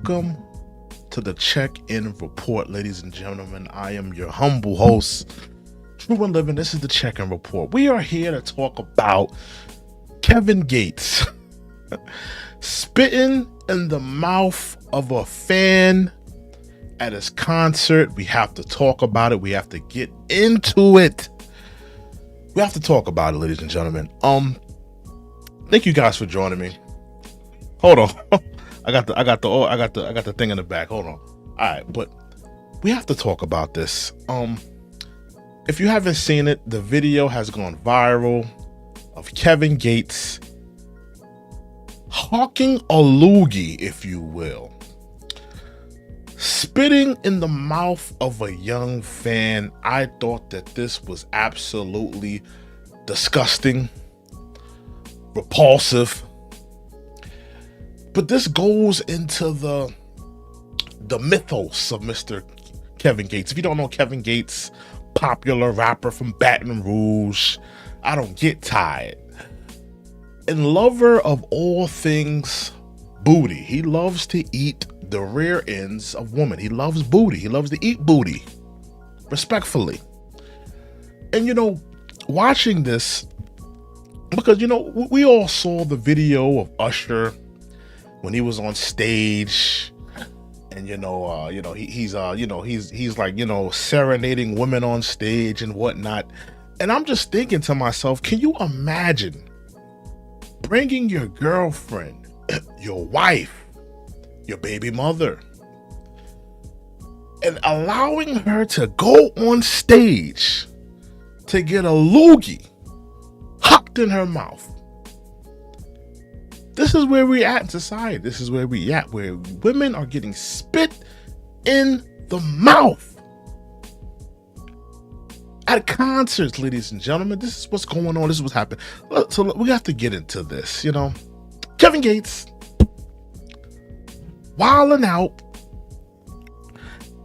Welcome to the check-in report, ladies and gentlemen. I am your humble host, True and Living. This is the check-in report. We are here to talk about Kevin Gates spitting in the mouth of a fan at his concert. We have to talk about it. We have to get into it. We have to talk about it, ladies and gentlemen. Thank you guys for joining me. Hold on. I got the thing in the back. Hold on. All right, but we have to talk about this. If you haven't seen it, the video has gone viral of Kevin Gates hawking a loogie, if you will, spitting in the mouth of a young fan. I thought that this was absolutely disgusting, repulsive. But this goes into the mythos of Mr. Kevin Gates. If you don't know Kevin Gates, popular rapper from Baton Rouge, I don't get tired, and lover of all things booty. He loves to eat the rear ends of women. He loves booty. He loves to eat booty, respectfully. And watching this, because we all saw the video of Usher when he was on stage, and he's like serenading women on stage and whatnot. And I'm just thinking to myself, can you imagine bringing your girlfriend, your wife, your baby mother, and allowing her to go on stage to get a loogie hucked in her mouth? This is where we're at in society. This is where we're at, where women are getting spit in the mouth at concerts, ladies and gentlemen. This is what's going on. This is what's happening. So we have to get into this. Kevin Gates wilding out,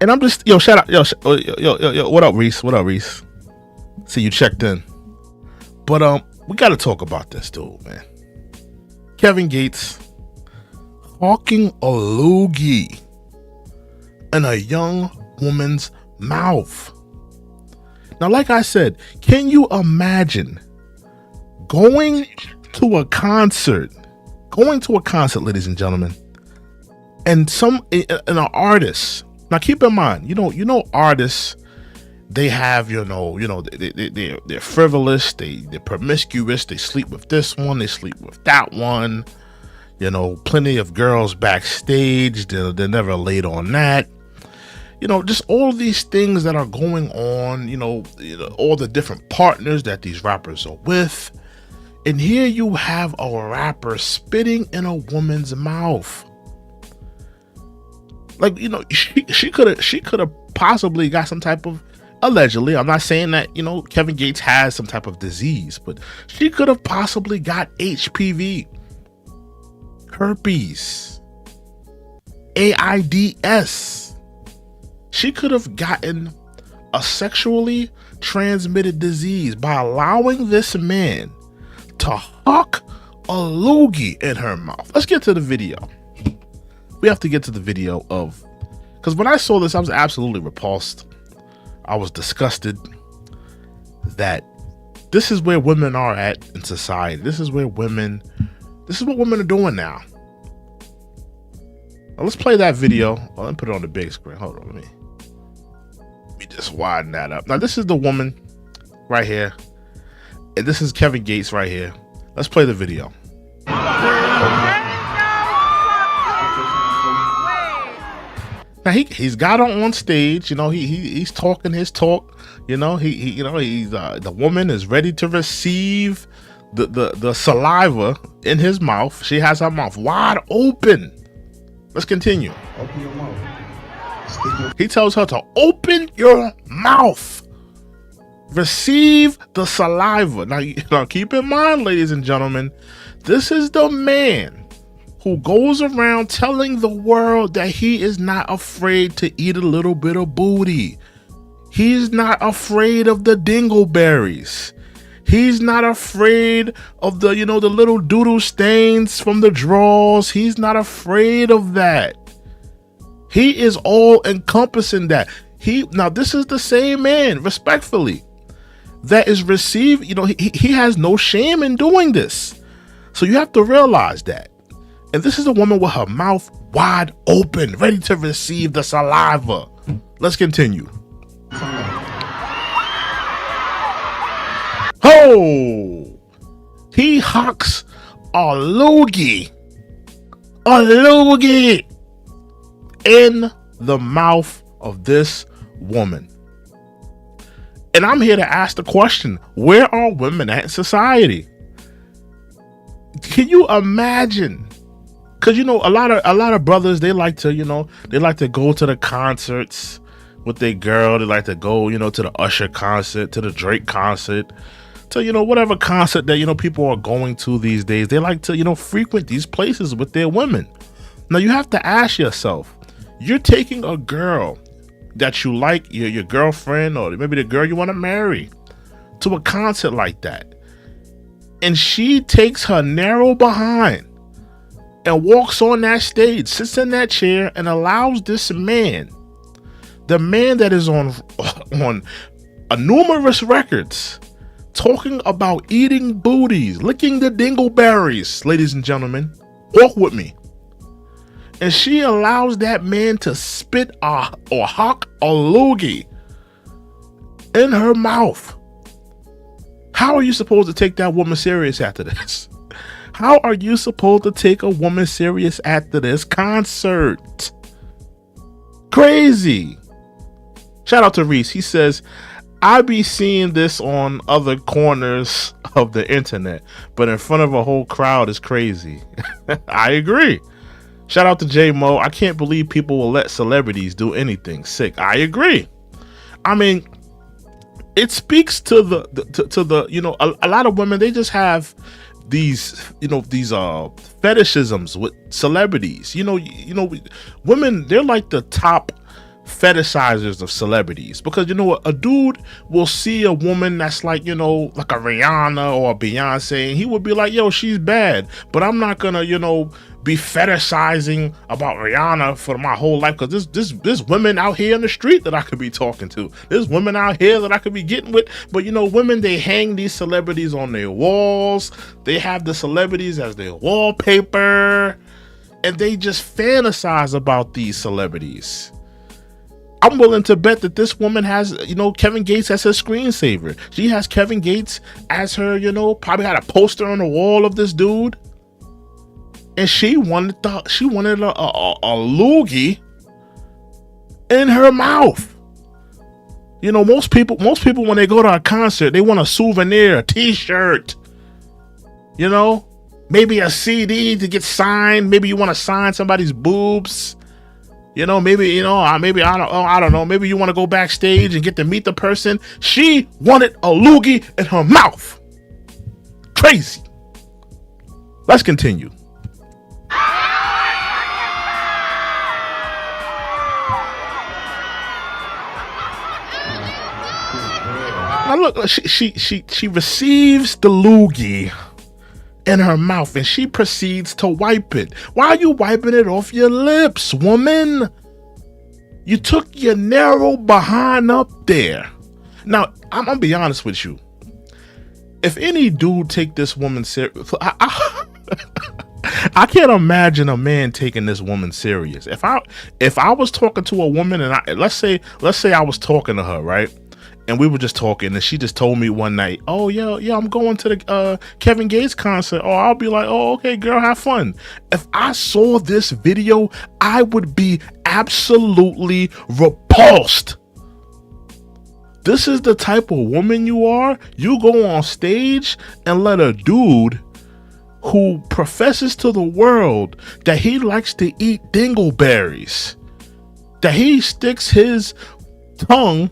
and I'm just shout out yo, what up, Reese? What up, Reese? See, you checked in, but we got to talk about this dude, man. Kevin Gates hawking a loogie in a young woman's mouth. Now, like I said, can you imagine going to a concert, ladies and gentlemen, and an artist. Now, keep in mind, artists, they have, they're frivolous, they're promiscuous, they sleep with this one, they sleep with that one, plenty of girls backstage, they're never late on that. Just all of these things that are going on, all the different partners that these rappers are with. And here you have a rapper spitting in a woman's mouth. Like, she could have possibly got some type of, allegedly, I'm not saying that, Kevin Gates has some type of disease, but she could have possibly got HPV, herpes, AIDS. She could have gotten a sexually transmitted disease by allowing this man to huck a loogie in her mouth. Let's get to the video. We have to get to the video because when I saw this, I was absolutely repulsed. I was disgusted that this is where women are at in society. This is what women are doing now. Now let's play that video. Let me put it on the big screen. Hold on, let me just widen that up. Now this is the woman right here, and this is Kevin Gates right here. Let's play the video. Now he's got her on stage, he's talking his talk, the woman is ready to receive the saliva in his mouth. She has her mouth wide open. Let's continue. Open your mouth. He tells her to open your mouth. Receive the saliva. Now keep in mind, ladies and gentlemen, this is the man who goes around telling the world that he is not afraid to eat a little bit of booty. He's not afraid of the dingleberries. He's not afraid of the little doodle stains from the drawers. He's not afraid of that. He is all encompassing that. Now this is the same man, respectfully, that is received. He has no shame in doing this. So you have to realize that. And this is a woman with her mouth wide open, ready to receive the saliva. Let's continue. Oh, he hawks a loogie in the mouth of this woman. And I'm here to ask the question, where are women at in society? Can you imagine? Because, a lot of brothers, they like to go to the concerts with their girl. They like to go, to the Usher concert, to the Drake concert, to, whatever concert that, people are going to these days. They like to, frequent these places with their women. Now, you have to ask yourself, you're taking a girl that you like, your girlfriend, or maybe the girl you want to marry, to a concert like that. And she takes her narrow behind and walks on that stage, sits in that chair, and allows this man, the man that is on numerous records, talking about eating booties, licking the dingleberries, ladies and gentlemen, walk with me. And she allows that man to spit or hawk a loogie in her mouth. How are you supposed to take that woman serious after this? How are you supposed to take a woman serious after this concert? Crazy. Shout out to Reese. He says, I be seeing this on other corners of the internet, but in front of a whole crowd is crazy. I agree. Shout out to J Mo. I can't believe people will let celebrities do anything. Sick. I agree. I mean, it speaks to the a lot of women, they just have these fetishisms with celebrities. Women, they're like the top fetishizers of celebrities, because a dude will see a woman that's like like a Rihanna or a Beyonce, and he would be like, yo, she's bad, but I'm not gonna be fetishizing about Rihanna for my whole life, because there's women out here in the street that I could be talking to. There's women out here that I could be getting with. But women, they hang these celebrities on their walls. They have the celebrities as their wallpaper, and they just fantasize about these celebrities. I'm willing to bet that this woman has, Kevin Gates as her screensaver. She has Kevin Gates as her, probably had a poster on the wall of this dude. And she wanted a loogie in her mouth. Most people when they go to a concert, they want a souvenir, a t-shirt, maybe a CD to get signed. Maybe you want to sign somebody's boobs. Maybe I don't know. Maybe you want to go backstage and get to meet the person. She wanted a loogie in her mouth. Crazy. Let's continue. Now look, she receives the loogie in her mouth and she proceeds to wipe it. Why are you wiping it off your lips, woman? You took your narrow behind up there. Now, I'm gonna be honest with you. If any dude take this woman serious, I can't imagine a man taking this woman serious. If I was talking to a woman and let's say I was talking to her, right? And we were just talking, and she just told me one night, oh, yeah, I'm going to the Kevin Gates concert. Or I'll be like, oh, okay, girl, have fun. If I saw this video, I would be absolutely repulsed. This is the type of woman you are? You go on stage and let a dude who professes to the world that he likes to eat dingleberries, that he sticks his tongue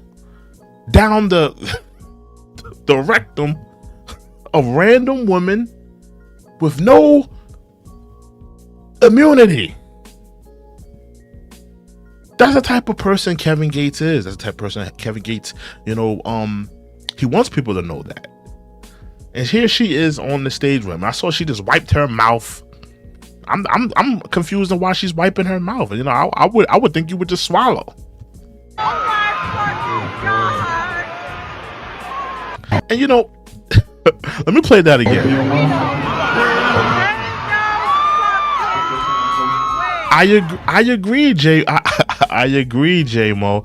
down the rectum of random women with no immunity. That's the type of person Kevin Gates is. That's the type of person Kevin Gates, he wants people to know that. And here she is on the stage with him. I saw she just wiped her mouth. I'm confused on why she's wiping her mouth. You know, I would think you would just swallow. And you know, let me play that again. I agree, Jay. I agree, J Mo.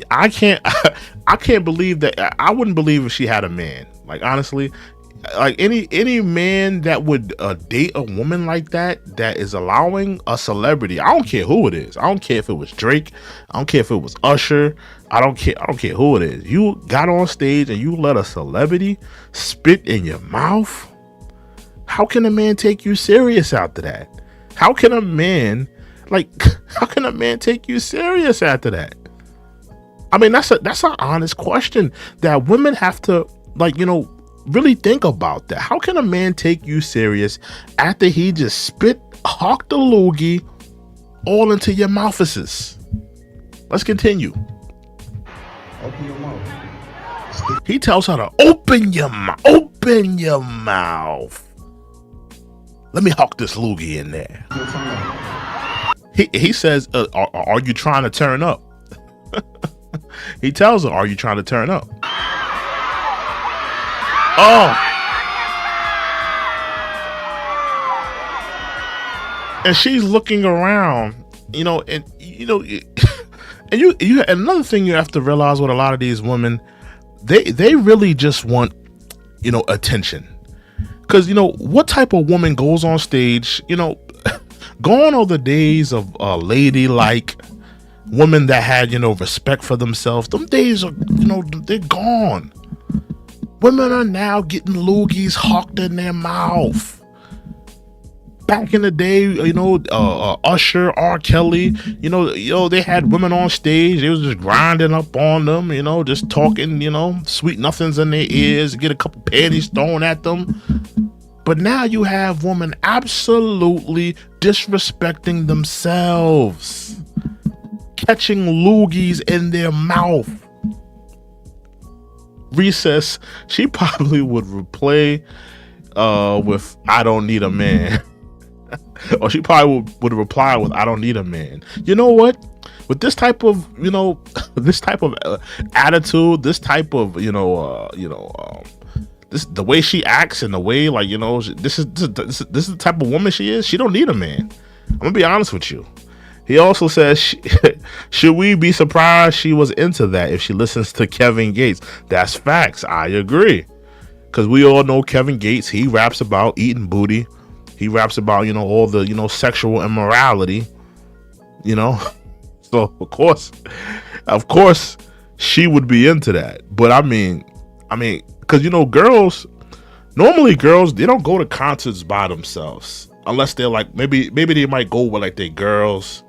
I can't believe that. I wouldn't believe if she had a man. Like, honestly, like any man that would date a woman like that is allowing a celebrity. I don't care who it is. I don't care if it was Drake. I don't care if it was Usher. I don't care who it is. You got on stage and you let a celebrity spit in your mouth. How can a man take you serious after that? How can a man take you serious after that? I mean, that's an honest question that women have to, like, you know, really think about. That how can a man take you serious after he just hawked the loogie all into your mouths? Let's continue. Open your mouth. He tells her to open your mouth. Let me hawk this loogie in there. He says, are you trying to turn up? He tells her, are you trying to turn up? Oh. And she's looking around, you know, and you another thing you have to realize with a lot of these women, they really just want, you know, attention. Because, you know, what type of woman goes on stage, you know, gone are the days of ladylike women that had, you know, respect for themselves. Them days are, you know, they're gone. Women are now getting loogies hawked in their mouth. Back in the day, you know, Usher, R. Kelly, you know, they had women on stage. They was just grinding up on them, you know, just talking, you know, sweet nothings in their ears, get a couple panties thrown at them. But now you have women absolutely disrespecting themselves, catching loogies in their mouth. Recess, she probably would replay with "I don't need a man," or she probably would reply with "I don't need a man." You know what? With this type of, you know, this type of attitude, this type of, this the way she acts and the way, like, you know, this is the type of woman she is. She don't need a man. I'm gonna be honest with you. He also says, should we be surprised she was into that if she listens to Kevin Gates? That's facts. I agree. Because we all know Kevin Gates. He raps about eating booty. He raps about, you know, all the, you know, sexual immorality, you know. So, of course, she would be into that. But I mean, because, you know, normally girls, they don't go to concerts by themselves. Unless they're like, maybe they might go with like their girls.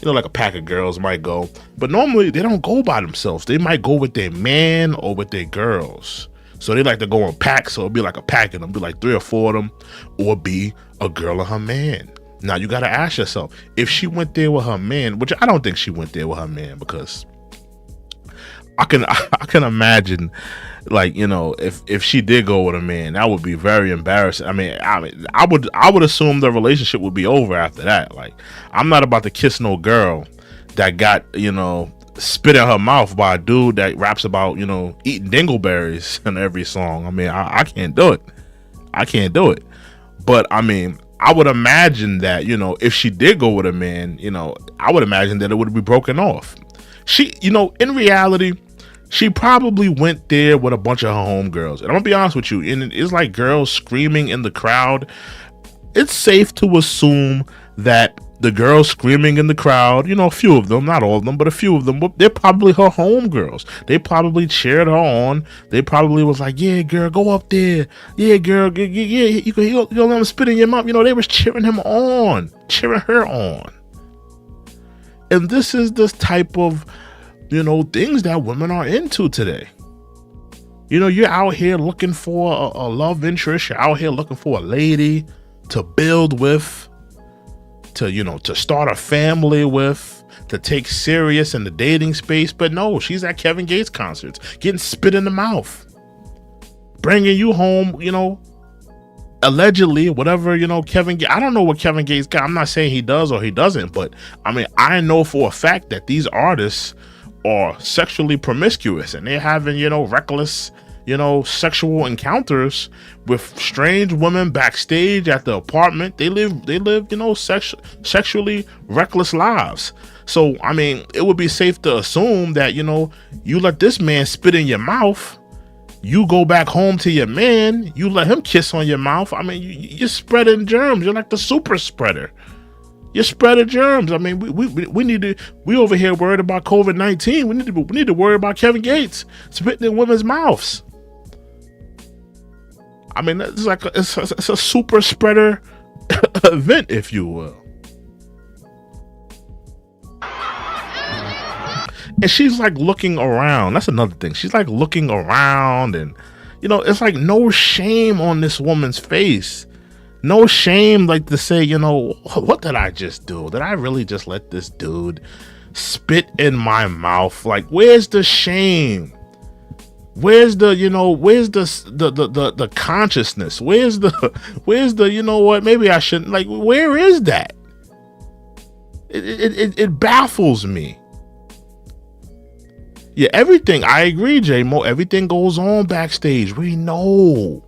You know, like a pack of girls might go. But normally they don't go by themselves. They might go with their man or with their girls. So they like to go in packs. So it'll be like a pack, and it'll be like 3 or 4 of them, or be a girl and her man. Now you got to ask yourself, if she went there with her man, which I don't think she went there with her man, because I can imagine, like, you know, if she did go with a man, that would be very embarrassing. I would assume the relationship would be over after that. Like, I'm not about to kiss no girl that got, you know, spit in her mouth by a dude that raps about, you know, eating dingleberries in every song. I mean, I can't do it. I can't do it. But I mean, I would imagine that, you know, if she did go with a man, you know, I would imagine that it would be broken off. She, you know, in reality, she probably went there with a bunch of her homegirls. And I'm gonna be honest with you, and it's like girls screaming in the crowd. It's safe to assume that the girls screaming in the crowd, you know, a few of them, not all of them, but a few of them, they're probably her homegirls. They probably cheered her on. They probably was like, yeah, girl, go up there. Yeah, girl, yeah, you can let him spit in your mouth. You know, they was cheering him on, cheering her on. And this is this type of, you know, things that women are into today. You know, you're out here looking for a love interest. You're out here looking for a lady to build with, to, you know, to start a family with, to take serious in the dating space. But no, she's at Kevin Gates concerts, getting spit in the mouth, bringing you home, you know, allegedly, whatever, Kevin, I don't know what Kevin Gates got. I'm not saying he does or he doesn't, but I mean, I know for a fact that these artists are sexually promiscuous and they're having, reckless, sexual encounters with strange women backstage at the apartment. They live, sexually reckless lives. So, I mean, it would be safe to assume that, you let this man spit in your mouth. You go back home to your man, you let him kiss on your mouth. I mean, you're spreading germs. You're like the super spreader. You're spreading germs. I mean, we over here worried about COVID-19. We need to worry about Kevin Gates spitting in women's mouths. I mean, it's a super spreader event, if you will. And she's like looking around. That's another thing. She's like looking around and, it's like no shame on this woman's face. No shame, like to say, what did I just do? Did I really just let this dude spit in my mouth? Like, where's the shame? Where's the, where's the consciousness? Where's the, maybe I shouldn't, like, where is that? It baffles me. Yeah, everything. I agree, J-Mo. Everything goes on backstage. We know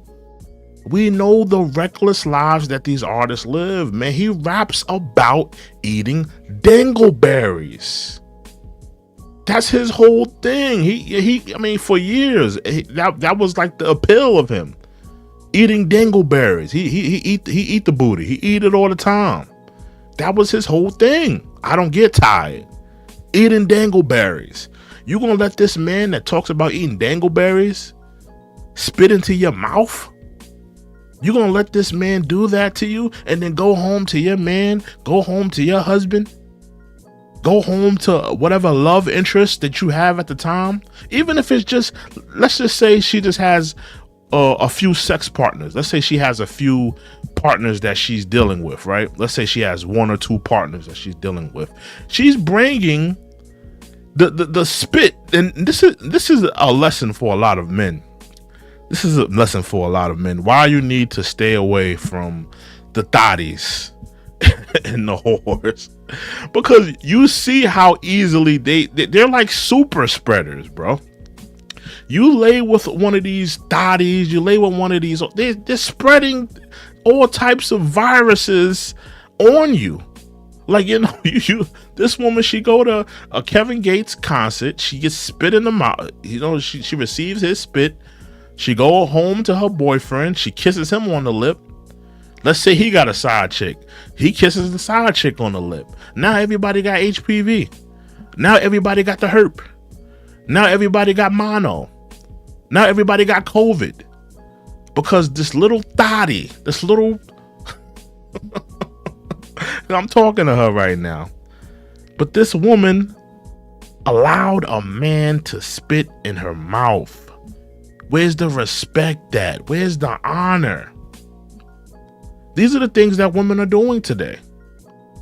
the reckless lives that these artists live. Man, he raps about eating dingleberries. That's his whole thing. I mean, for years, that was like the appeal of him. Eating dingleberries. He eat the booty. He eat it all the time. That was his whole thing. I don't get tired. Eating dingleberries. You gonna let this man that talks about eating dangleberries spit into your mouth? You gonna let this man do that to you and then go home to your man, go home to your husband, go home to whatever love interest that you have at the time? Even if it's just, let's just say she just has a few sex partners. Let's say she has a few partners that she's dealing with, right? Let's say she has one or two partners that she's dealing with. She's bringing the spit, and this is a lesson for a lot of men. This is a lesson for a lot of men. Why you need to stay away from the thotties and the whores, because you see how easily they're like super spreaders, bro. You lay with one of these thotties, you lay with one of these, they're spreading all types of viruses on you. Like, this woman, she go to a Kevin Gates concert. She gets spit in the mouth. She receives his spit. She go home to her boyfriend. She kisses him on the lip. Let's say he got a side chick. He kisses the side chick on the lip. Now everybody got HPV. Now everybody got the herp. Now everybody got mono. Now everybody got COVID. Because this little thotty, this little... I'm talking to her right now. But this woman allowed a man to spit in her mouth. Where's the respect at? Where's the honor? These are the things that women are doing today.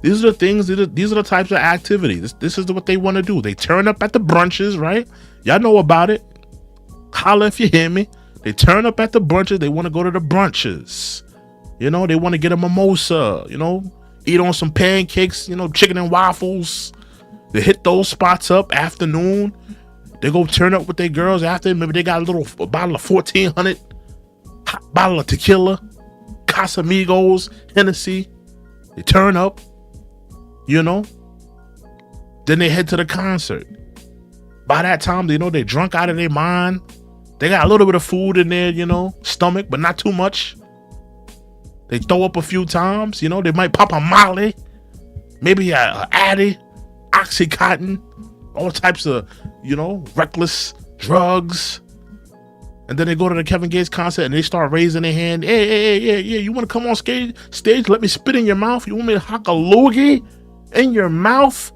These are the things, these are the types of activities. This is what they want to do. They turn up at the brunches, right? Y'all know about it. Holla if you hear me. They turn up at the brunches. They want to go to the brunches. They want to get a mimosa, eat on some pancakes, chicken and waffles. They hit those spots up afternoon. They go turn up with their girls after. Maybe they got a bottle of 1400, bottle of tequila, Casamigos, Hennessy. They turn up, Then they head to the concert. By that time, they drunk out of their mind. They got a little bit of food in their, stomach, but not too much. They throw up a few times, they might pop a Molly, maybe a Addy, Oxycontin, all types of, reckless drugs. And then they go to the Kevin Gates concert and they start raising their hand. Hey, you want to come on stage? Let me spit in your mouth? You want me to hock a loogie in your mouth?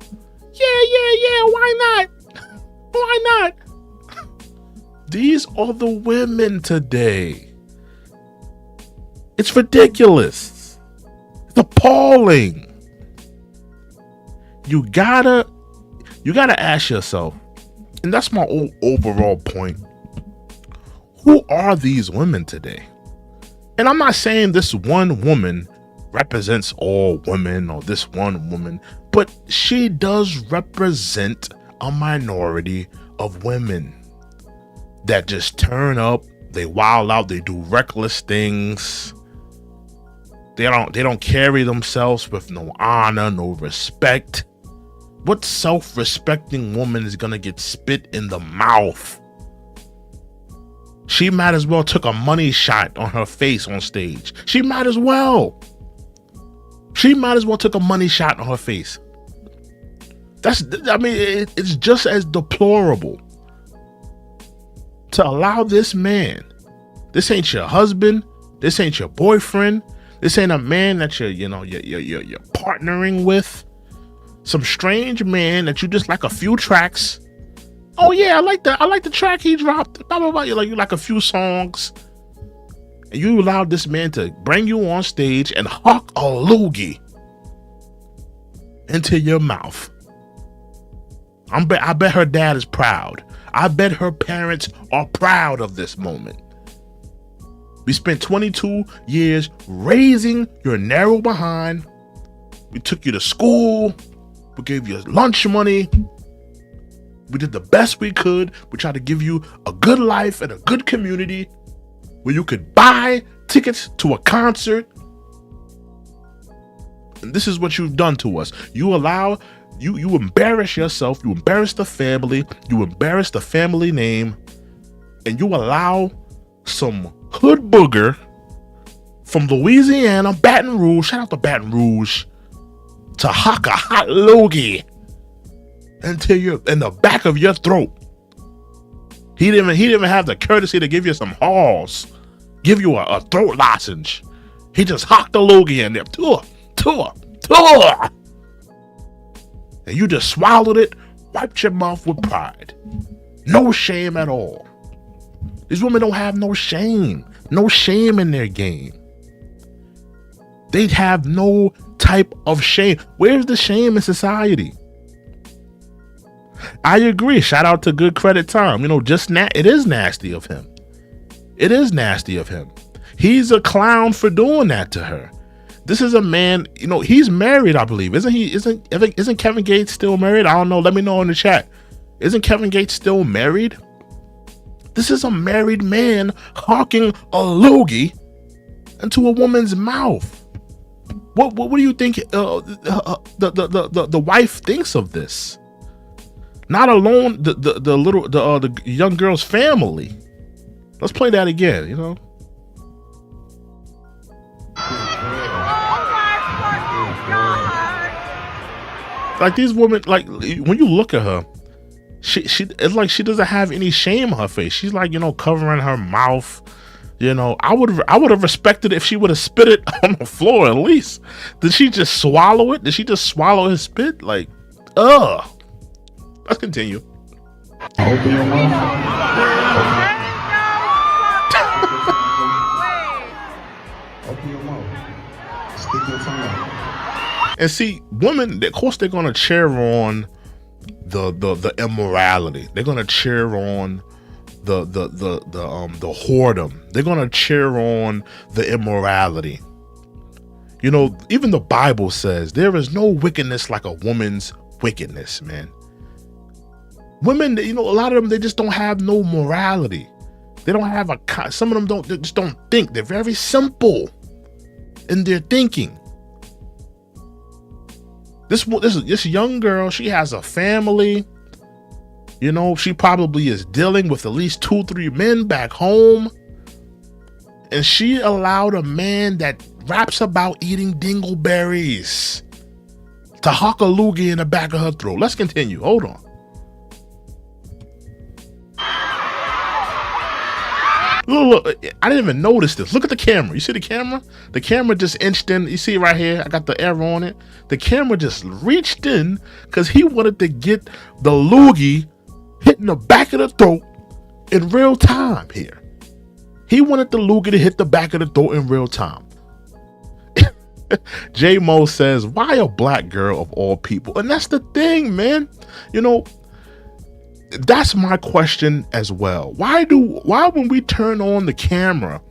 Yeah, why not? Why not? These are the women today. It's ridiculous. It's appalling. You gotta ask yourself, and that's my overall point. Who are these women today? And I'm not saying this one woman represents all women or this one woman, but she does represent a minority of women that just turn up, they wild out, they do reckless things. They don't carry themselves with no honor, no respect. What self-respecting woman is gonna get spit in the mouth? She might as well took a money shot on her face on stage. She might as well. She might as well took a money shot on her face. It's just as deplorable to allow this man. This ain't your husband. This ain't your boyfriend. This ain't a man that you're partnering with. Some strange man that you just like a few tracks. Oh yeah, I like the track he dropped. Blah blah blah. You like a few songs, and you allowed this man to bring you on stage and hawk a loogie into your mouth. I bet her dad is proud. I bet her parents are proud of this moment. We spent 22 years raising your narrow behind. We took you to school. We gave you lunch money. We did the best we could. We tried to give you a good life and a good community where you could buy tickets to a concert. And this is what you've done to us. You embarrass yourself. You embarrass the family. You embarrass the family name. And you allow some hood booger from Louisiana, Baton Rouge, shout out to Baton Rouge, to hawk a hot loogie in the back of your throat. He didn't even have the courtesy to give you some halls, give you a throat lozenge. He just hocked the loogie in there. And you just swallowed it, wiped your mouth with pride. No shame at all. These women don't have no shame in their game. They have no type of shame. Where's the shame in society? I agree. Shout out to Good Credit Tom. It is nasty of him. It is nasty of him. He's a clown for doing that to her. This is a man, he's married, I believe. Isn't he? Isn't Kevin Gates still married? I don't know. Let me know in the chat. Isn't Kevin Gates still married? This is a married man hawking a loogie into a woman's mouth. What do you think the wife thinks of this? Not alone the young girl's family. Let's play that again. Like these women, like when you look at her, it's like she doesn't have any shame on her face. She's like, covering her mouth. I would have respected it if she would have spit it on the floor at least. Did she just swallow it? Did she just swallow his spit? Like, ugh. Let's continue. Open your mouth. Open your mouth. Stick your tongue out. And see, women, of course, they're gonna cheer on the immorality. They're gonna cheer on the whoredom. They're gonna cheer on the immorality. Even the Bible says there is no wickedness like a woman's wickedness, man. Women, a lot of them, they just don't have no morality. They don't have some of them just don't think. They're very simple in their thinking. This young girl, she has a family. She probably is dealing with at least 2-3 men back home. And she allowed a man that raps about eating dingleberries to hawk a loogie in the back of her throat. Let's continue. Hold on. Look, I didn't even notice this. Look at the camera. You see the camera? The camera just inched in. You see it right here? I got the arrow on it. The camera just reached in because he wanted to get the loogie hit in the back of the throat in real time here. He wanted the loogie to hit the back of the throat in real time. J Mo says, why a black girl of all people? And that's the thing, man. That's my question as well. Why when we turn on the camera,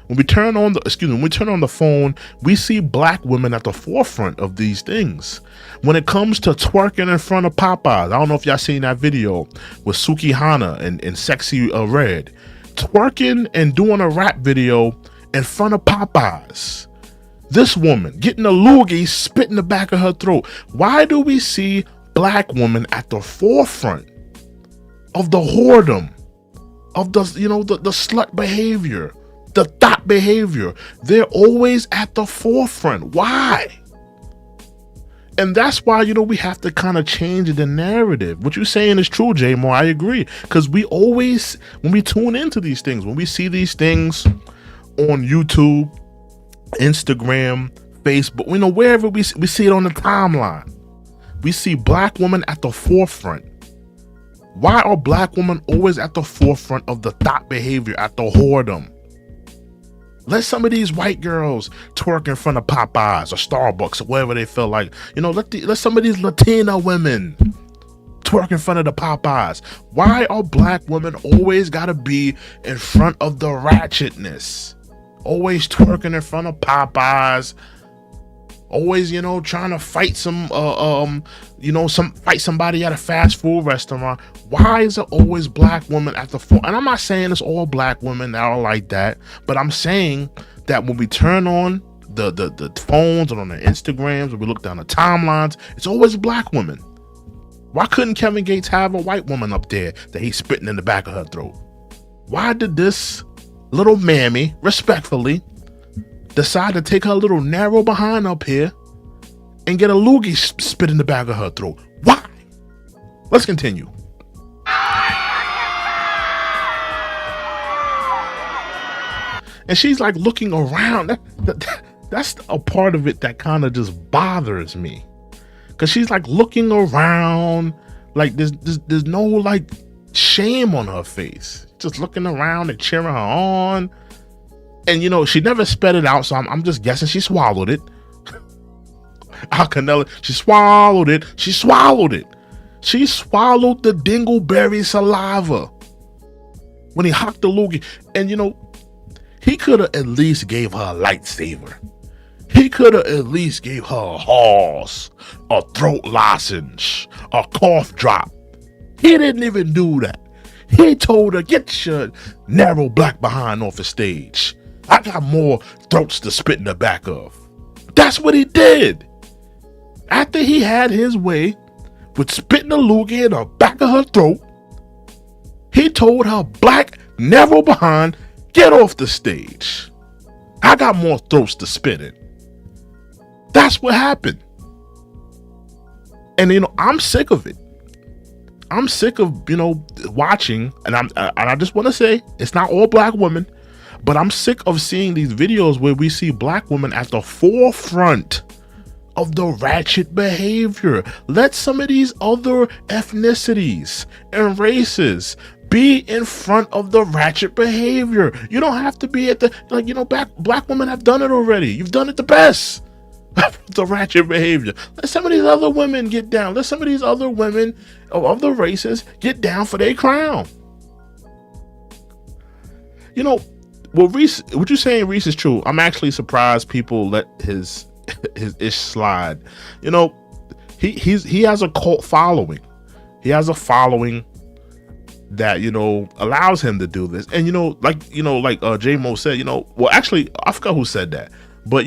When we turn on the phone, we see black women at the forefront of these things. When it comes to twerking in front of Popeyes, I don't know if y'all seen that video with Suki Hana and Sexy Red, twerking and doing a rap video in front of Popeyes. This woman getting a loogie spit in the back of her throat. Why do we see black women at the forefront of the whoredom, of the slut behavior, the thought behavior? They're always at the forefront. Why? And that's why, we have to kind of change the narrative. What you're saying is true, J Moore. I agree. Because we always, when we tune into these things, when we see these things on YouTube, Instagram, Facebook, wherever we see it on the timeline, we see black women at the forefront. Why are black women always at the forefront of the thought behavior, at the whoredom? Let some of these white girls twerk in front of Popeyes or Starbucks or wherever they feel like. Let some of these Latina women twerk in front of the Popeyes. Why are black women always gotta be in front of the ratchetness? Always twerking in front of Popeyes. Always, trying to fight fight somebody at a fast food restaurant. Why is it always black women at the front? And I'm not saying it's all black women that are like that, but I'm saying that when we turn on the phones and on the Instagrams, when we look down the timelines, it's always black women. Why couldn't Kevin Gates have a white woman up there that he's spitting in the back of her throat? Why did this little mammy, respectfully, decide to take her little narrow behind up here and get a loogie spit in the back of her throat? Why? Let's continue. And she's like looking around. That's a part of it that kind of just bothers me. Because she's like looking around, like there's no like shame on her face. Just looking around and cheering her on. And she never spit it out, so I'm just guessing she swallowed it. Canella, she swallowed it. She swallowed it. She swallowed the dingleberry saliva when he hocked the loogie. And he could have at least gave her a lightsaber. He could have at least gave her a horse, a throat lozenge, a cough drop. He didn't even do that. He told her, get your narrow black behind off the stage. I got more throats to spit in the back of. That's what he did. After he had his way with spitting a loogie in the back of her throat, he told her black narrow behind, get off the stage. I got more throats to spit in. That's what happened. And I'm sick of it. I'm sick of watching, and I just want to say it's not all black women. But I'm sick of seeing these videos where we see black women at the forefront of the ratchet behavior. Let some of these other ethnicities and races be in front of the ratchet behavior. You don't have to be at black women have done it already. You've done it the best. The ratchet behavior. Let some of these other women get down. Let some of these other women of other races get down for their crown. Well, Reese, what you're saying, Reese, is true. I'm actually surprised people let his ish slide. He has a cult following. He has a following that allows him to do this. And like J Mo said, well, actually, I forgot who said that, but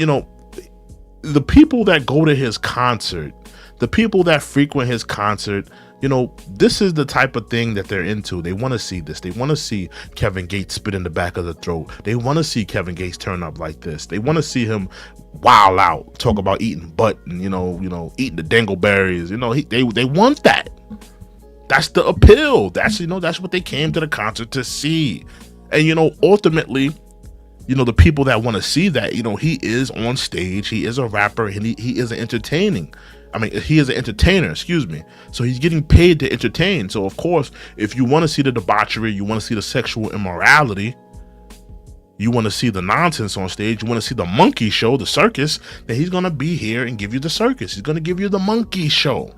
the people that go to his concert, the people that frequent his concert, this is the type of thing that they're into. They want to see this. They want to see Kevin Gates spit in the back of the throat. They want to see Kevin Gates turn up like this. They want to see him wild out, talk about eating butt and eating the dingleberries. They want that. That's the appeal. That's what they came to the concert to see. And ultimately, the people that want to see that, he is on stage, he is a rapper, and he is he is an entertainer, excuse me. So he's getting paid to entertain. So of course, if you want to see the debauchery, you want to see the sexual immorality, you want to see the nonsense on stage, you want to see the monkey show, the circus, then he's going to be here and give you the circus. He's going to give you the monkey show.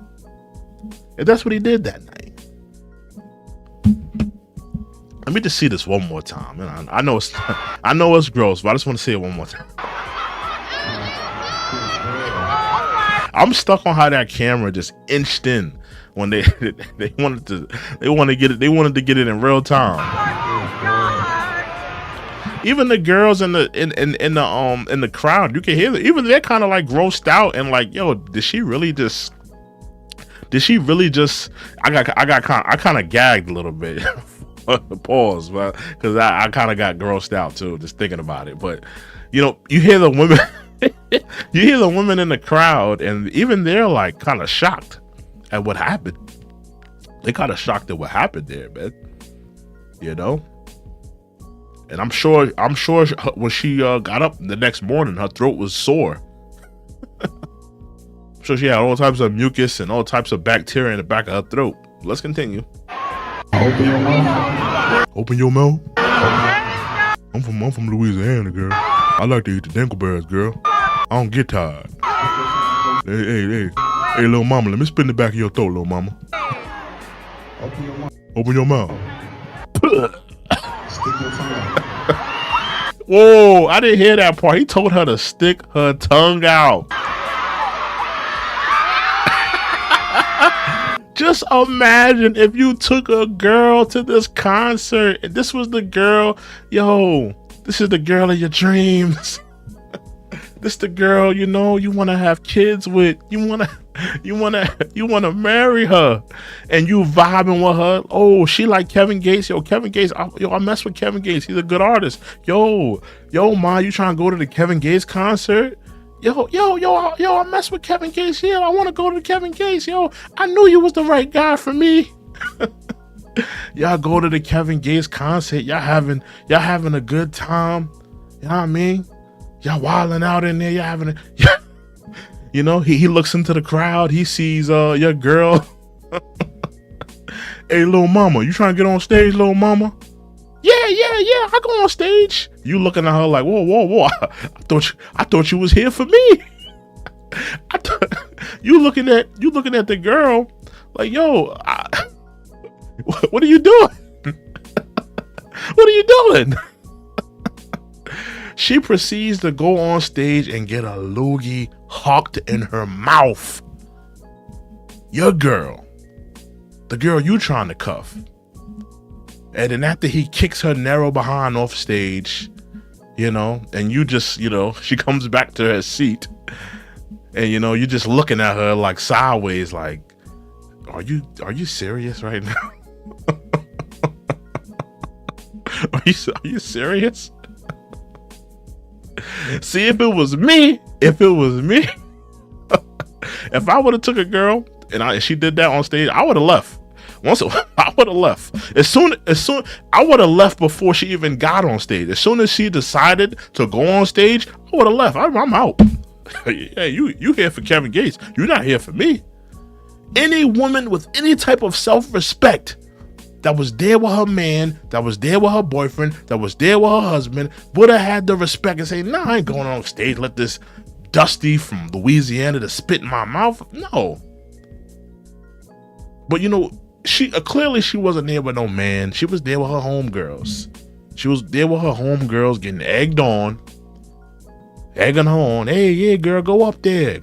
And that's what he did that night. Let me just see this one more time. And I know it's I know it's gross, but I just want to see it one more time. I'm stuck on how that camera just inched in when they wanted to get it in real time. Even the girls in the crowd, you can hear them. Even they're kind of like grossed out and like, yo, did she really just? I kind of gagged a little bit. Pause, because I kind of got grossed out too, just thinking about it. But you know, you hear the women, you hear the women in the crowd, and even they're like kind of shocked at what happened. They kind of shocked at what happened there, man. You know, and I'm sure when she got up the next morning, her throat was sore. I'm sure she had all types of mucus and all types of bacteria in the back of her throat. Let's continue. Open your mouth. Open your mouth. I'm from Louisiana, girl. I like to eat the dingleberries, girl. I don't get tired. Hey, little mama, let me spin the back of your throat, little mama. Open your mouth. Open your mouth. Stick your tongue out. Whoa, I didn't hear that part. He told her to stick her tongue out. Just imagine if you took a girl to this concert and this was the girl, yo, this is the girl of your dreams. This the girl, you know, you want to have kids with, you want to marry her, and you vibing with her. Oh, she like Kevin Gates. Yo, Kevin Gates, I mess with Kevin Gates. He's a good artist. Yo, ma, you trying to go to the Kevin Gates concert? Yo, I mess with Kevin Gates. Yeah, I want to go to Kevin Gates. Yo, I knew you was the right guy for me. Y'all go to the Kevin Gates concert. Y'all having a good time. You know what I mean? Y'all wilding out in there. Y'all having you know, he looks into the crowd. He sees your girl. Hey, little mama, you trying to get on stage, little mama? Yeah, I go on stage. You looking at her like, whoa. I thought you was here for me. You looking at the girl like, yo, what are you doing? What are you doing? She proceeds to go on stage and get a loogie hawked in her mouth. Your girl, the girl you trying to cuff. And then after he kicks her narrow behind off stage, you know, and you just, you know, she comes back to her seat, and you know, you're just looking at her like sideways, like, are you serious right now? Are you serious? See, if it was me, if I would have took a girl and she did that on stage, I would have left. I would have left. As soon I would have left before she even got on stage. As soon as she decided to go on stage, I would have left. I'm out. Hey, you here for Kevin Gates. You're not here for me. Any woman with any type of self-respect that was there with her man, that was there with her boyfriend, that was there with her husband, would have had the respect and say, nah, I ain't going on stage. Let this Dusty from Louisiana to spit in my mouth. No. But you know, she clearly she wasn't there with no man. She was there with her homegirls. She was there with her homegirls getting egging her on. Hey, yeah, girl, go up there.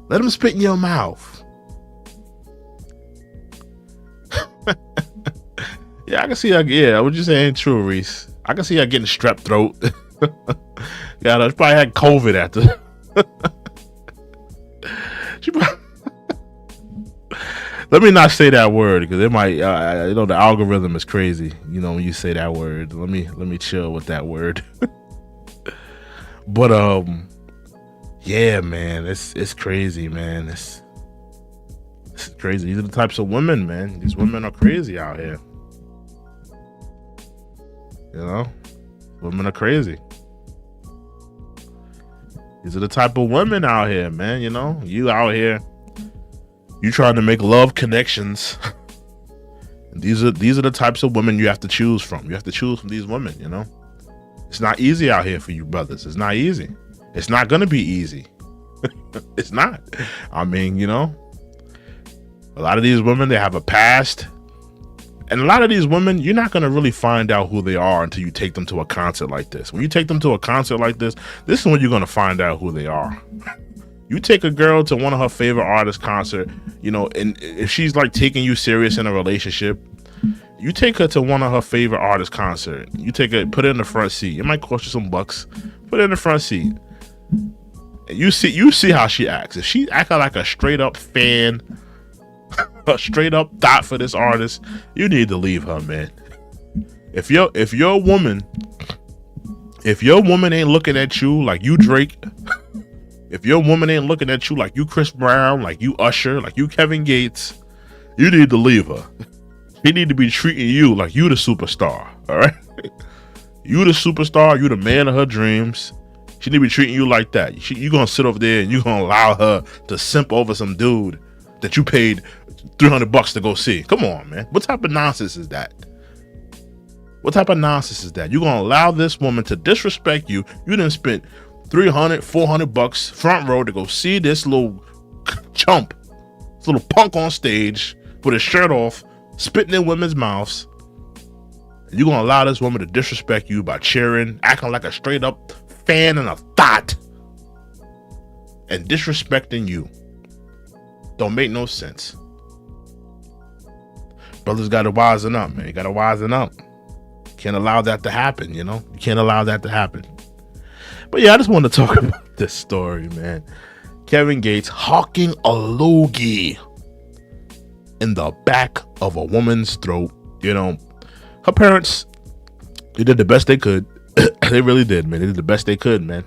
Let him spit in your mouth. Yeah, I can see her. Yeah, what you saying? True, Reese. I can see her getting strep throat. Yeah, she probably had COVID after. She probably. Let me not say that word because it might. You know, the algorithm is crazy. You know, when you say that word. Let me chill with that word. But yeah, man, it's crazy, man. It's crazy. These are the types of women, man. These women are crazy out here. You know, women are crazy. These are the type of women out here, man. You know, you out here, you trying to make love connections. These are the types of women you have to choose from. You have to choose from these women. You know, it's not easy out here for you brothers. It's not easy. It's not gonna be easy. It's not. I mean, you know, a lot of these women, they have a past. And a lot of these women, you're not going to really find out who they are until you take them to a concert like this. When you take them to a concert like this is when you're going to find out who they are. You take a girl to one of her favorite artists' concert, you know, and if she's like taking you serious in a relationship, you take her to one of her favorite artists' concert. You take her, put her in the front seat. It might cost you some bucks. Put her in the front seat. And you see how she acts. If she acting like a straight up fan, a straight up thought for this artist, you need to leave her, man. If your woman ain't looking at you like you Drake, if your woman ain't looking at you like you Chris Brown, like you Usher, like you Kevin Gates, you need to leave her. She need to be treating you like you the superstar. All right, you the superstar, you the man of her dreams. She need to be treating you like that. You gonna sit over there and you gonna allow her to simp over some dude that you paid $300 to go see? Come on, man. What type of nonsense is that? What type of nonsense is that? You gonna allow this woman to disrespect you? You done spent $300-$400 front row to go see this little chump, this little punk on stage with his shirt off, spitting in women's mouths. You gonna allow this woman to disrespect you by cheering, acting like a straight up fan and a thought, and disrespecting you? Don't make no sense. Brothers gotta wisen up, man. You gotta wisen up. Can't allow that to happen, you know? You can't allow that to happen. But yeah, I just want to talk about this story, man. Kevin Gates hawking a loogie in the back of a woman's throat. You know, her parents, they did the best they could. They really did, man. They did the best they could, man.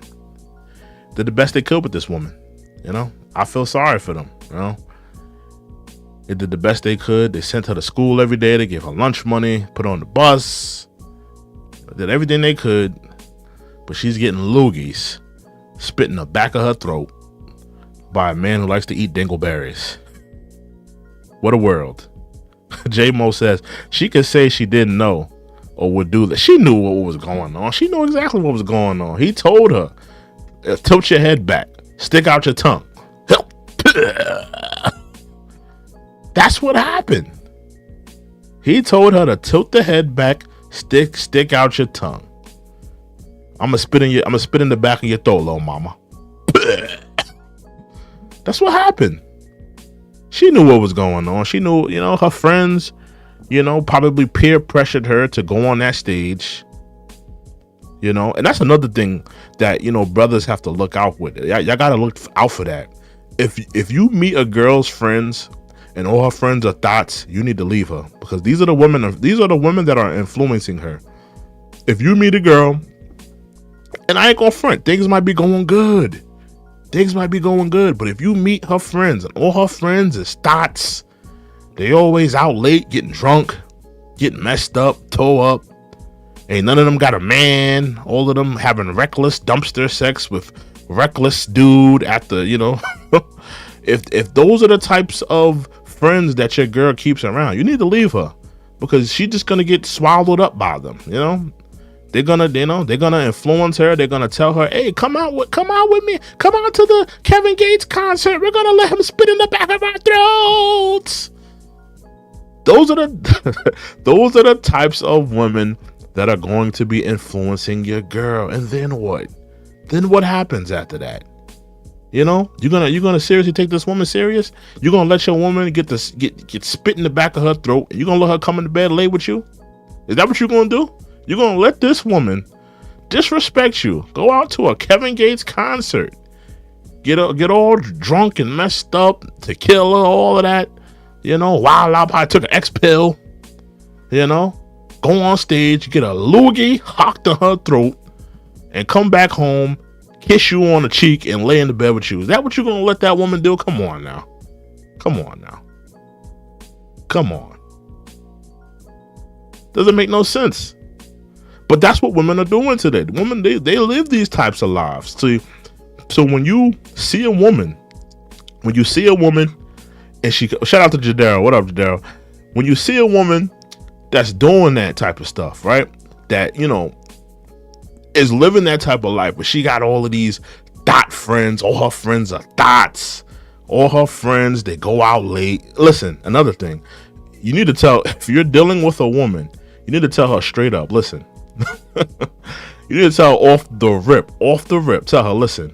Did the best they could with this woman. You know, I feel sorry for them, you know. They did the best they could. They sent her to school every day. They gave her lunch money, put her on the bus, did everything they could. But she's getting loogies spit in the back of her throat by a man who likes to eat dingleberries. What a world. J-Mo says she could say she didn't know or would do that. She knew what was going on. She knew exactly what was going on. He told her, tilt your head back, stick out your tongue. That's what happened. He told her to tilt the head back, stick out your tongue. I'm gonna spit in the back of your throat, little mama. That's what happened. She knew what was going on. She knew, you know, her friends, you know, probably peer pressured her to go on that stage. You know, and that's another thing that, you know, brothers have to look out with. Y'all gotta look out for that. If you meet a girl's friends and all her friends are thoughts, you need to leave her, because these are the women that are influencing her. If you meet a girl, and I ain't gonna front, things might be going good. But if you meet her friends and all her friends is thoughts, they always out late, getting drunk, getting messed up, toe up. Ain't none of them got a man. All of them having reckless dumpster sex with reckless dude at the, you know. If those are the types of friends that your girl keeps around, you need to leave her, because she's just gonna get swallowed up by them, you know. They're gonna influence her. They're gonna tell her, "Hey, come out with me. Come out to the Kevin Gates concert. We're gonna let him spit in the back of our throats." Those are the types of women that are going to be influencing your girl. And then what? Then what happens after that? You know, you're gonna seriously take this woman serious? You're gonna let your woman get spit in the back of her throat, and you're gonna let her come into bed lay with you? Is that what you're gonna do? You're going to let this woman disrespect you, go out to a Kevin Gates concert, get all drunk and messed up, tequila, all of that, you know, wild out, I took an X pill, you know, go on stage, get a loogie hocked to her throat, and come back home, kiss you on the cheek, and lay in the bed with you? Is that what you're going to let that woman do? Come on now. Doesn't make no sense. But that's what women are doing today. Women, they live these types of lives. So when you see a woman, and she, shout out to Jadero. What up, Jadero? When you see a woman that's doing that type of stuff, right? That, you know, is living that type of life, but she got all of these thought friends. All her friends are thoughts. All her friends, they go out late. Listen, another thing. You need to tell, if you're dealing with a woman, you need to tell her straight up, listen. You need to tell her off the rip. Tell her, listen,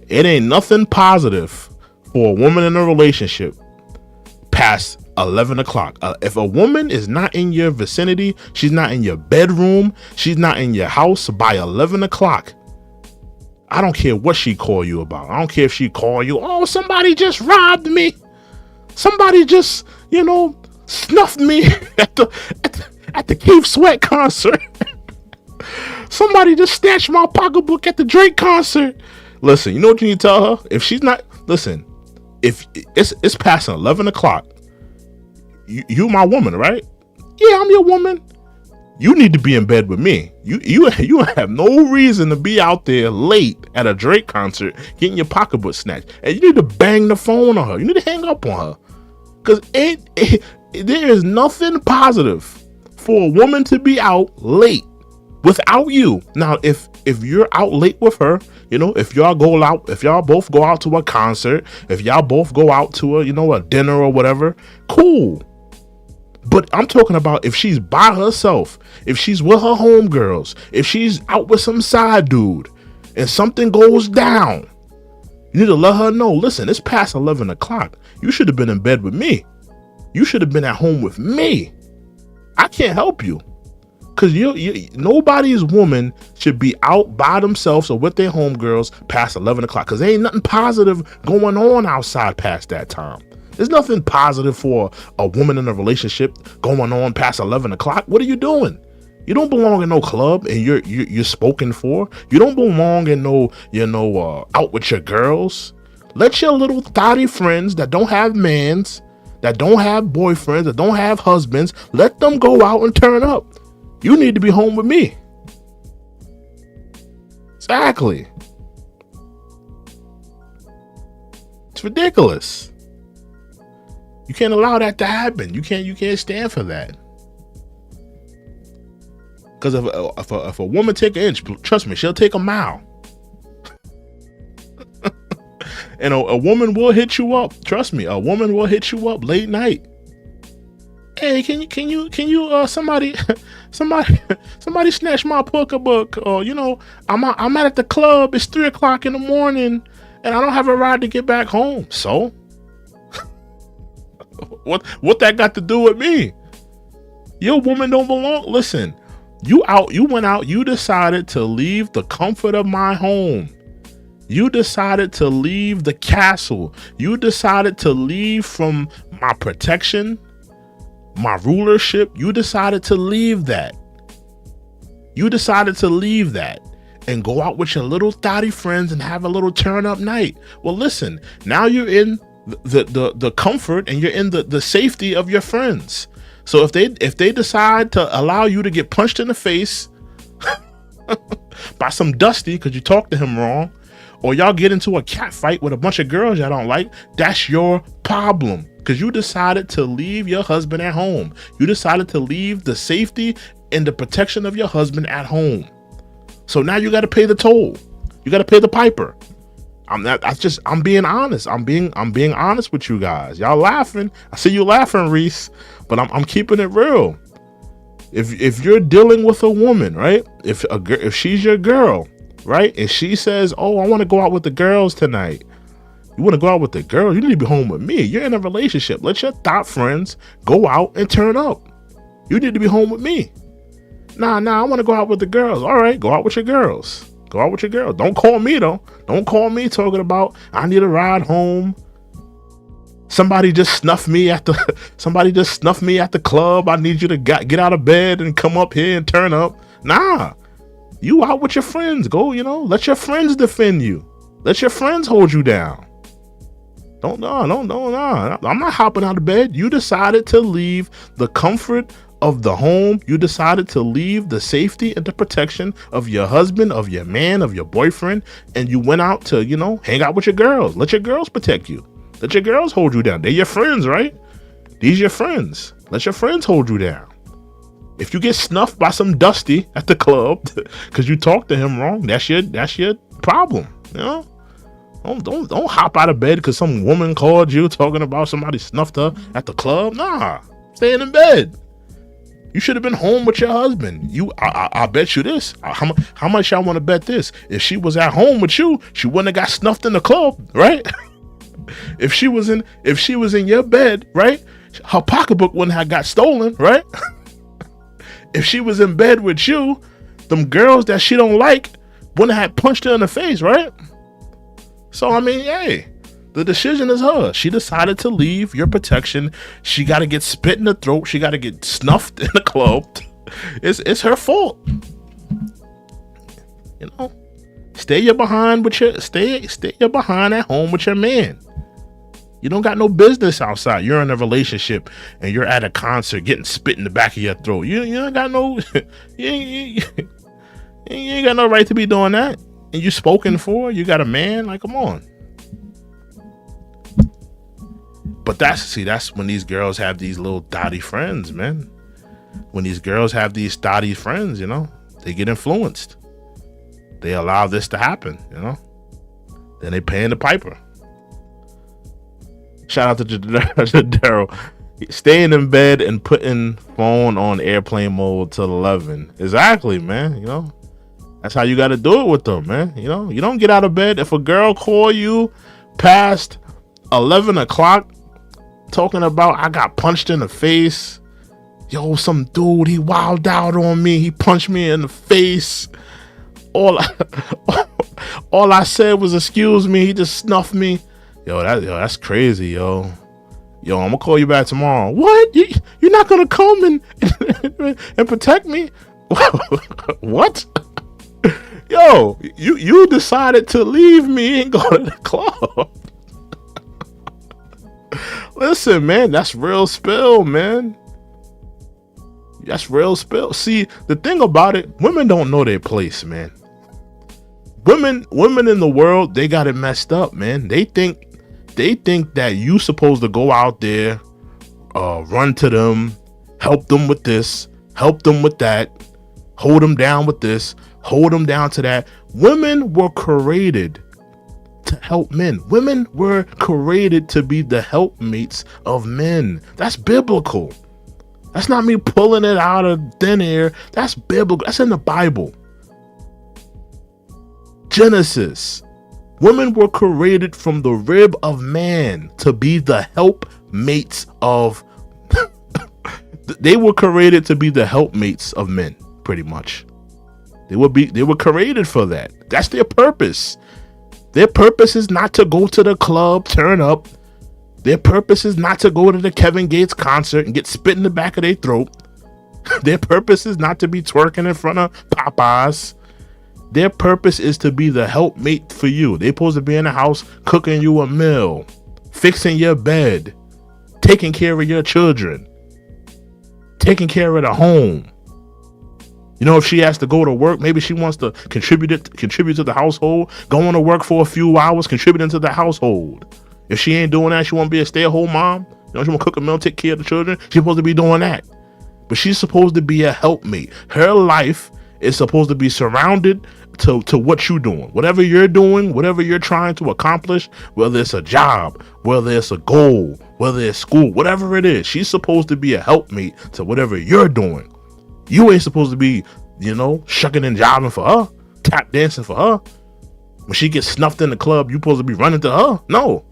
it ain't nothing positive for a woman in a relationship past 11 o'clock. If a woman is not in your vicinity, she's not in your bedroom, she's not in your house by 11 o'clock, I don't care what she call you about. I don't care if she call you, oh, somebody just robbed me. Somebody just, snuffed me at the Keith Sweat concert. Somebody just snatched my pocketbook at the Drake concert. Listen, you know what you need to tell her? If she's not, listen, if it's past 11 o'clock, you my woman, right? Yeah, I'm your woman. You need to be in bed with me. You have no reason to be out there late at a Drake concert getting your pocketbook snatched. And you need to bang the phone on her. You need to hang up on her. Because there is nothing positive for a woman to be out late without you. Now, if you're out late with her, if y'all both go out to a concert, if y'all both go out to a dinner or whatever, cool. But I'm talking about if she's by herself, if she's with her homegirls, if she's out with some side dude and something goes down, you need to let her know, listen, it's past 11 o'clock. You should have been in bed with me. You should have been at home with me. I can't help you. Because nobody's woman should be out by themselves or with their homegirls past 11 o'clock. Because there ain't nothing positive going on outside past that time. There's nothing positive for a woman in a relationship going on past 11 o'clock. What are you doing? You don't belong in no club and you're spoken for. You don't belong in no, out with your girls. Let your little thotty friends that don't have mans, that don't have boyfriends, that don't have husbands, let them go out and turn up. You need to be home with me. Exactly. It's ridiculous. You can't allow that to happen. You can't stand for that. Because if a woman take an inch, trust me, she'll take a mile. And a woman will hit you up. Trust me, a woman will hit you up late night. Hey, can you somebody snatch my pocketbook? Or I'm at the club. It's 3 o'clock in the morning, and I don't have a ride to get back home. So, what that got to do with me? Your woman don't belong. Listen, you went out. You decided to leave the comfort of my home. You decided to leave the castle. You decided to leave from my protection, my rulership. You decided to leave that. You decided to leave that and go out with your little thotty friends and have a little turn up night. Well, listen, now you're in the comfort and you're in the safety of your friends. So if they decide to allow you to get punched in the face by some Dusty because you talked to him wrong, or y'all get into a cat fight with a bunch of girls y'all don't like, that's your problem. Because you decided to leave your husband at home. You decided to leave the safety and the protection of your husband at home. So now you got to pay the toll. You got to pay the piper. I'm being honest. I'm being honest with you guys. Y'all laughing. I see you laughing, Reese, but I'm keeping it real. If you're dealing with a woman, right? If she's your girl, right? And she says, oh, I want to go out with the girls tonight. You want to go out with the girls? You need to be home with me. You're in a relationship. Let your thought friends go out and turn up. You need to be home with me. Nah, I want to go out with the girls. All right, go out with your girls. Go out with your girls. Don't call me though. Don't call me talking about I need a ride home. Somebody just snuffed me at the club. I need you to get out of bed and come up here and turn up. Nah. You out with your friends. Go, let your friends defend you. Let your friends hold you down. No. I'm not hopping out of bed. You decided to leave the comfort of the home. You decided to leave the safety and the protection of your husband, of your man, of your boyfriend, and you went out to, hang out with your girls. Let your girls protect you. Let your girls hold you down. They're your friends, right? These are your friends. Let your friends hold you down. If you get snuffed by some Dusty at the club because you talked to him wrong, that's your problem. Don't hop out of bed because some woman called you talking about somebody snuffed her at the club. Nah, staying in bed. You should have been home with your husband. I bet you this. How much y'all want to bet this? If she was at home with you, she wouldn't have got snuffed in the club, right? If she was in your bed, right? Her pocketbook wouldn't have got stolen, right? If she was in bed with you, them girls that she don't like wouldn't have punched her in the face, right? So I mean, hey, the decision is hers. She decided to leave your protection. She got to get spit in the throat. She got to get snuffed in the club. It's her fault. You know, stay your behind at home with your man. You don't got no business outside. You're in a relationship and you're at a concert getting spit in the back of your throat. You ain't got no, you ain't got no right to be doing that. And you spoken for. You got a man. Like, come on. But that's when these girls have these little dotty friends, man. When these girls have these dotty friends, you know, they get influenced. They allow this to happen, you know. Then they paying the piper. Shout out to Daryl. Staying in bed and putting phone on airplane mode till 11. Exactly, man. You know, that's how you got to do it with them, man. You know, you don't get out of bed. If a girl call you past 11 o'clock talking about, I got punched in the face. Yo, some dude, he wilded out on me. He punched me in the face. All I said was, excuse me. He just snuffed me. Yo, that's crazy, yo. Yo, I'm gonna call you back tomorrow. What? You're not gonna come and protect me? What? Yo, you decided to leave me and go to the club. Listen, man, that's real spill, man. That's real spill. See, the thing about it, women don't know their place, man. Women in the world, they got it messed up, man. They think that you supposed to go out there, run to them, help them with this, help them with that, hold them down with this, hold them down to that. Women were created to help men. Women were created to be the helpmates of men. That's biblical. That's not me pulling it out of thin air. That's biblical. That's in the Bible. Genesis. Women were created from the rib of man to be the helpmates of they were created to be the helpmates of men, pretty much. They were created for that. That's their purpose. Their purpose is not to go to the club, turn up. Their purpose is not to go to the Kevin Gates concert and get spit in the back of their throat. Their purpose is not to be twerking in front of Popeyes. Their purpose is to be the helpmate for you. They're supposed to be in the house cooking you a meal, fixing your bed, taking care of your children, taking care of the home. You know, if she has to go to work, maybe she wants to contribute to the household, going to work for a few hours, contributing to the household. If she ain't doing that, she want to be a stay-at-home mom. You know, she want to cook a meal, take care of the children. She's supposed to be doing that. But she's supposed to be a helpmate. Her life is supposed to be surrounded to what you're doing. Whatever you're doing, whatever you're trying to accomplish, whether it's a job, whether it's a goal, whether it's school, whatever it is, she's supposed to be a helpmate to whatever you're doing. You ain't supposed to be, you know, shucking and jiving for her, tap dancing for her. When she gets snuffed in the club, you supposed to be running to her. No.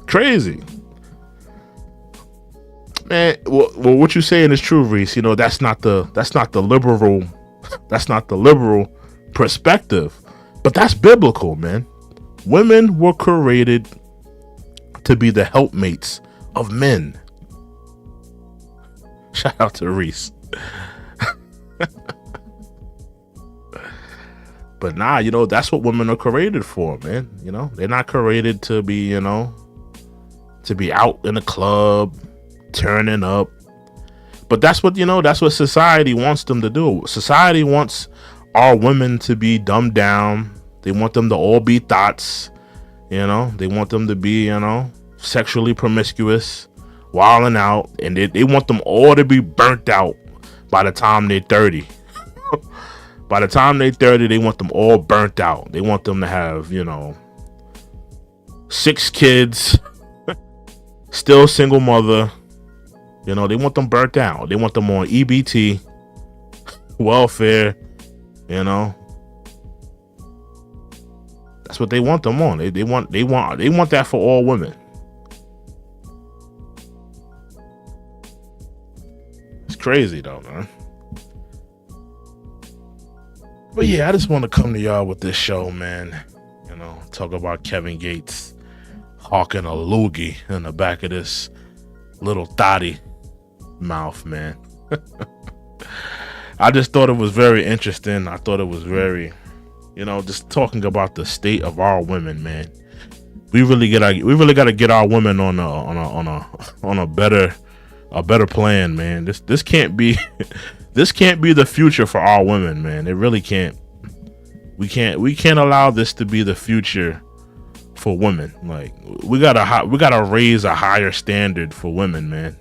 Crazy. Man, well, what you're saying is true, Reese. You know, that's not the liberal perspective, but that's biblical, man. Women were created to be the helpmates of men. Shout out to Reese. But nah, you know, that's what women are created for, man. You know, they're not created to be, you know, to be out in a club, turning up. But that's what, you know, that's what society wants them to do. Society wants our women to be dumbed down. They want them to all be thoughts. You know, they want them to be, you know, sexually promiscuous, wilding out, and they want them all to be burnt out by the time they're 30. By the time they're 30, they want them all burnt out. They want them to have, you know, 6 kids, still single mother. You know, they want them burnt out. They want them on EBT, welfare. You know, that's what they want them on. They want that for all women. It's crazy though, man. But yeah, I just want to come to y'all with this show, man. You know, talk about Kevin Gates hawking a loogie in the back of this little thotty mouth, man. I just thought it was very interesting. I thought it was very, you know, just talking about the state of our women, man. We really got to get our women on a better plan, man. This can't be this can't be the future for our women, man. It really can't. We can't allow this to be the future for women. Like we gotta raise a higher standard for women, man.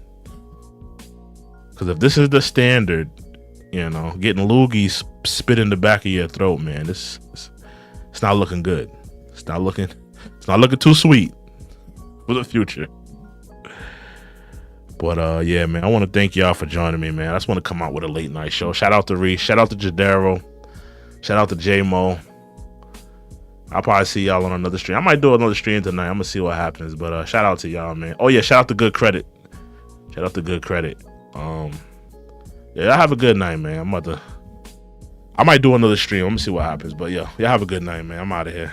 Because if this is the standard, you know, getting loogies spit in the back of your throat, man, it's not looking good. It's not looking too sweet for the future. But yeah, man, I want to thank y'all for joining me, man. I just want to come out with a late night show. Shout out to Reese. Shout out to Jadero. Shout out to J-Mo. I'll probably see y'all on another stream. I might do another stream tonight. I'm gonna see what happens. But shout out to y'all, man. Oh yeah, shout out to Good Credit. Shout out to Good Credit. Yeah, y'all have a good night, man. I might do another stream. I'm gonna see what happens. But yeah, y'all have a good night, man. I'm out of here.